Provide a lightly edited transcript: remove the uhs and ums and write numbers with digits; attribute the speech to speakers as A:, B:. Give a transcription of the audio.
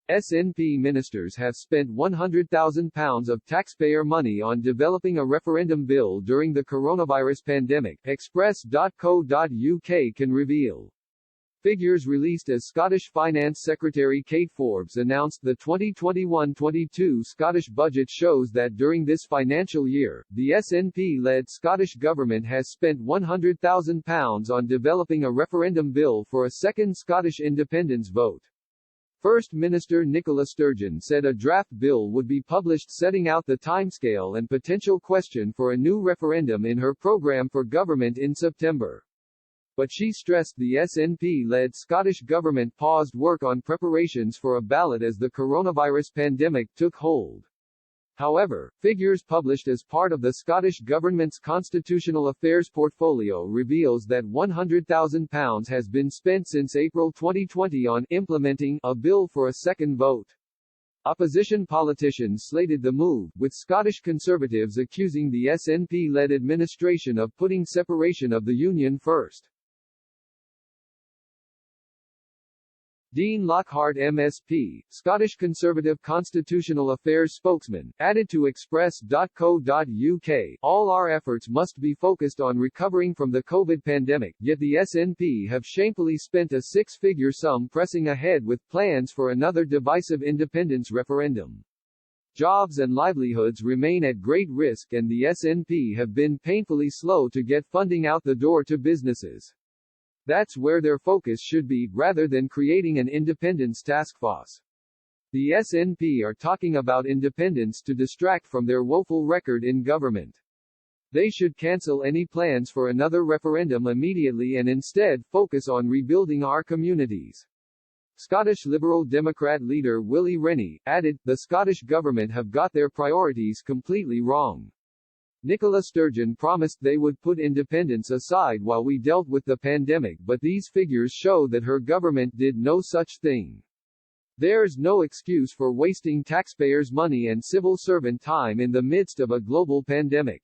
A: SNP ministers have spent £100,000 of taxpayer money on developing a referendum bill during the coronavirus pandemic, Express.co.uk can reveal. Figures released as Scottish Finance Secretary Kate Forbes announced the 2021-22 Scottish budget shows that during this financial year, the SNP-led Scottish Government has spent £100,000 on developing a referendum bill for a second Scottish independence vote. First Minister Nicola Sturgeon said a draft bill would be published setting out the timescale and potential question for a new referendum in her programme for government in September. But she stressed the SNP-led Scottish Government paused work on preparations for a ballot as the coronavirus pandemic took hold. However, figures published as part of the Scottish Government's Constitutional Affairs portfolio reveals that £100,000 has been spent since April 2020 on implementing a bill for a second vote. Opposition politicians slated the move, with Scottish Conservatives accusing the SNP-led administration of putting separation of the Union first. Dean Lockhart MSP, Scottish Conservative Constitutional Affairs spokesman, added to Express.co.uk, all our efforts must be focused on recovering from the COVID pandemic, yet the SNP have shamefully spent a six-figure sum pressing ahead with plans for another divisive independence referendum. Jobs and livelihoods remain at great risk and the SNP have been painfully slow to get funding out the door to businesses. That's where their focus should be, rather than creating an independence task force. The SNP are talking about independence to distract from their woeful record in government. They should cancel any plans for another referendum immediately and instead focus on rebuilding our communities. Scottish Liberal Democrat leader Willie Rennie added, the Scottish Government have got their priorities completely wrong. Nicola Sturgeon promised they would put independence aside while we dealt with the pandemic, but these figures show that her government did no such thing. There's no excuse for wasting taxpayers' money and civil servant time in the midst of a global pandemic.